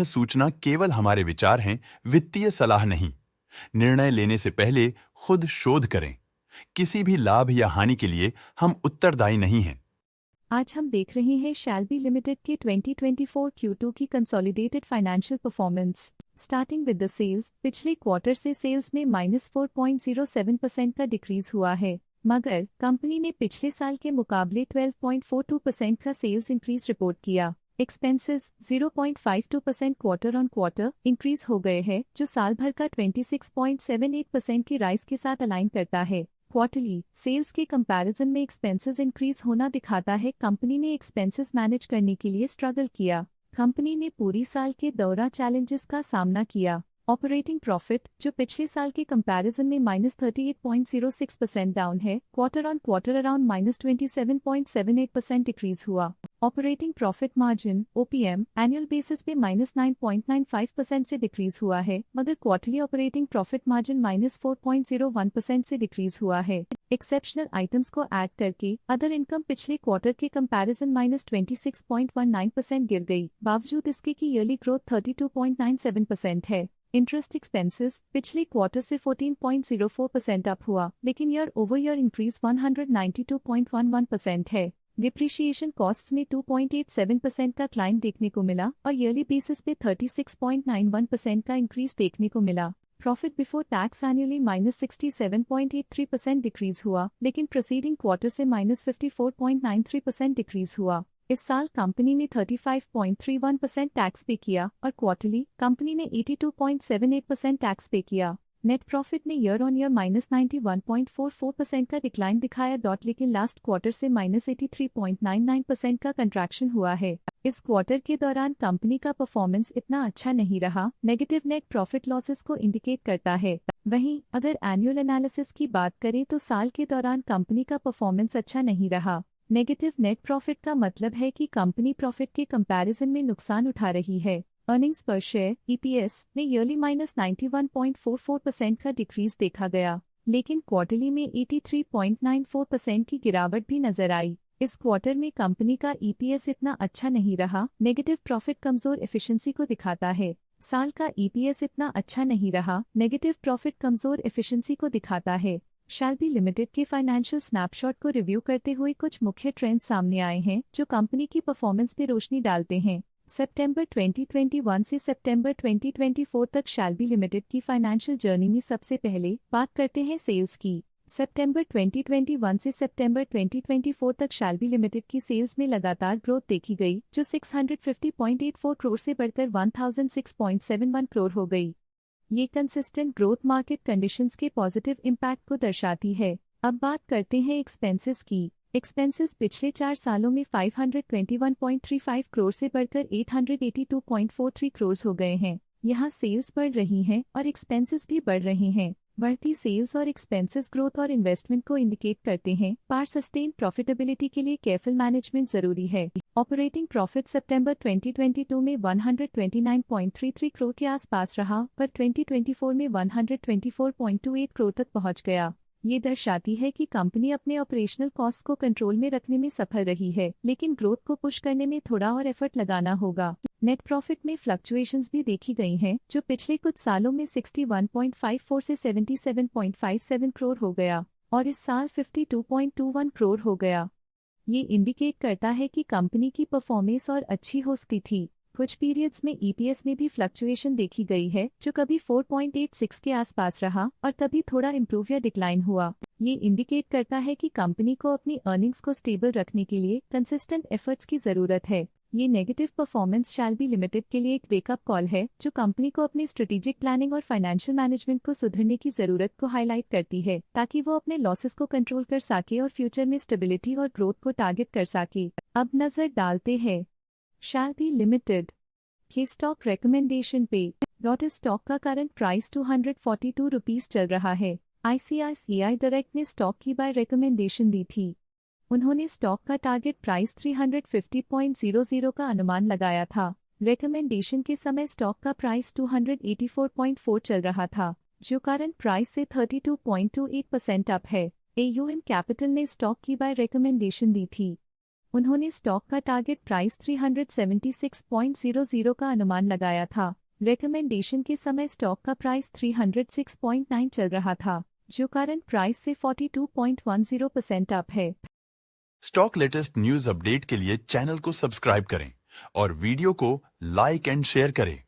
सूचना केवल हमारे विचार हैं, वित्तीय सलाह नहीं। निर्णय लेने से पहले खुद शोध करें। किसी भी लाभ या हानि के लिए हम उत्तरदायी नहीं हैं। आज हम देख रहे हैं शैल्बी लिमिटेड के 2024 Q2 की consolidated financial performance. Starting with the sales, पिछले क्वार्टर से सेल्स में -4.07% का डिक्रीज हुआ है, मगर कंपनी ने पिछले साल के मुकाबले 12.42% का सेल्स इंक्रीज रिपोर्ट किया। Expenses 0.52% quarter on quarter increase हो गए हैं, जो साल भर का 26.78% की राइज के साथ अलाइन करता है। क्वार्टरली सेल्स के कंपैरिजन में एक्सपेंसेस इंक्रीज होना दिखाता है कंपनी ने एक्सपेंसेस मैनेज करने के लिए स्ट्रगल किया। कंपनी ने पूरी साल के दौरान चैलेंजेस का सामना किया। ऑपरेटिंग प्रॉफिट, जो पिछले साल के कंपैरिजन में -38.06% डाउन है, quarter on quarter around -27.78% decrease हुआ। Operating profit margin (OPM) annual basis पे -9.95% से डिक्रीज हुआ है, मगर क्वार्टरली ऑपरेटिंग प्रॉफिट मार्जिन -4.01% से डिक्रीज हुआ है। एक्सेप्शनल आइटम्स को ऐड करके अदर इनकम पिछले क्वार्टर के कंपैरिजन -26.19% गिर गई, बावजूद इसके कि ईयरली ग्रोथ 32.97% है। इंटरेस्ट एक्सपेंसेस पिछले क्वार्टर से 14.04% अप हुआ, लेकिन ईयर ओवर ईयर इंक्रीज 192.11% है। डिप्रिशिएशन कॉस्ट में 2.87% का क्लाइम देखने को मिला और ईयरली बेसिस पे 36.91% का इंक्रीज देखने को मिला। Profit before tax annually -67.83% decrease हुआ, लेकिन प्रोसीडिंग क्वार्टर से -54.93% डिक्रीज हुआ। इस साल कंपनी ने 35.31% टैक्स पे किया और क्वार्टरली कंपनी ने 82.78% टैक्स पे किया। नेट प्रॉफिट ने ईयर ऑन ईयर -91.44% का डिक्लाइन दिखाया, लेकिन लास्ट क्वार्टर से -83.99% का कंट्रैक्शन हुआ है। इस क्वार्टर के दौरान कंपनी का परफॉर्मेंस इतना अच्छा नहीं रहा, नेगेटिव नेट प्रॉफिट लॉसेस को इंडिकेट करता है। वहीं अगर एनुअल एनालिसिस की बात करें तो साल के दौरान कंपनी का परफॉर्मेंस अच्छा नहीं रहा। नेगेटिव नेट प्रॉफिट का मतलब है कि कंपनी प्रॉफिट के कंपैरिजन में नुकसान उठा रही है। अर्निंग्स पर शेयर (EPS) ने ईयरली -91.44% का डिक्रीज देखा गया, लेकिन क्वार्टरली में 83.94% की गिरावट भी नजर आई। इस क्वार्टर में कंपनी का EPS इतना अच्छा नहीं रहा। नेगेटिव प्रॉफिट कमजोर एफिशिएंसी को दिखाता है। साल का EPS इतना अच्छा नहीं रहा। नेगेटिव प्रॉफिट कमजोर एफिशिएंसी को दिखाता है। शैल्बी लिमिटेड के फाइनेंशियल स्नैपशॉट को रिव्यू करते हुए कुछ मुख्य ट्रेंड्स सामने आए हैं, जो कंपनी की परफॉर्मेंस पर रोशनी डालते हैं। सितंबर 2021 से सितंबर 2024 तक शैल्बी लिमिटेड की फाइनेंशियल जर्नी में सबसे पहले बात करते हैं सेल्स की। सितंबर 2021 से सितंबर 2024 तक शैल्बी लिमिटेड की सेल्स में लगातार ग्रोथ देखी गई, जो 650.84 करोड़ से बढ़कर 1006.71 करोड़ हो गई। ये कंसिस्टेंट ग्रोथ मार्केट कंडीशंस के पॉजिटिव इम्पैक्ट को दर्शाती है। अब बात करते हैं एक्सपेंसेस की। एक्सपेंसेस पिछले 4 सालों में 521.35 करोड़ से बढ़कर 882.43 करोड़ हो गए हैं। यहाँ सेल्स बढ़ रही हैं और एक्सपेंसेस भी बढ़ रहे हैं। बढ़ती सेल्स और एक्सपेंसेस ग्रोथ और इन्वेस्टमेंट को इंडिकेट करते हैं, पर सस्टेन प्रॉफिटेबिलिटी के लिए केयरफुल मैनेजमेंट जरूरी है। ऑपरेटिंग प्रॉफिट सितंबर 2022 में 129.33 करोड़ के आसपास रहा, पर 2024 में 124.28 करोड़ तक पहुंच गया। ये दर्शाती है कि कंपनी अपने ऑपरेशनल कॉस्ट को कंट्रोल में रखने में सफल रही है, लेकिन ग्रोथ को पुश करने में थोड़ा और एफर्ट लगाना होगा। नेट प्रॉफिट में फ्लक्चुएशंस भी देखी गई हैं, जो पिछले कुछ सालों में 61.54 से 77.57 करोड़ हो गया और इस साल 52.21 करोड़ हो गया। ये इंडिकेट करता है कि कंपनी की परफॉर्मेंस और अच्छी हो सकती थी। कुछ पीरियड्स में EPS में भी फ्लक्चुएशन देखी गई है, जो कभी 4.86 के आसपास रहा और कभी थोड़ा इम्प्रूव या डिक्लाइन हुआ। ये इंडिकेट करता है कि कंपनी को अपनी अर्निंग्स को स्टेबल रखने के लिए कंसिस्टेंट एफर्ट्स की जरूरत है। ये नेगेटिव परफॉर्मेंस शैल्बी लिमिटेड के लिए एक वेकअप कॉल है, जो कंपनी को अपनी स्ट्रेटेजिक प्लानिंग और फाइनेंशियल मैनेजमेंट को सुधरने की जरूरत को हाईलाइट करती है, ताकि वो अपने लॉसेस को कंट्रोल कर सके और फ्यूचर में स्टेबिलिटी और ग्रोथ को टारगेट कर सके। अब नजर डालते हैं शैल्बी लिमिटेड के स्टॉक रिकमेंडेशन पे। लॉटस स्टॉक का करंट प्राइस 242 रुपीस चल रहा है। ICICI डायरेक्ट ने स्टॉक की बाय रिकमेंडेशन दी थी। उन्होंने स्टॉक का टारगेट प्राइस 350.00 का अनुमान लगाया था। रिकमेंडेशन के समय स्टॉक का प्राइस 284.4 चल रहा था, जो करंट प्राइस से 32.28% अप है। AUM कैपिटल ने स्टॉक की बाय रिकमेंडेशन दी थी। उन्होंने स्टॉक का टारगेट प्राइस 376.00 का अनुमान लगाया था। रिकमेंडेशन के समय स्टॉक का प्राइस 306.9 चल रहा था, जो करंट प्राइस से 42.10% अप है। स्टॉक लेटेस्ट न्यूज अपडेट के लिए चैनल को सब्सक्राइब करें और वीडियो को लाइक एंड शेयर करें।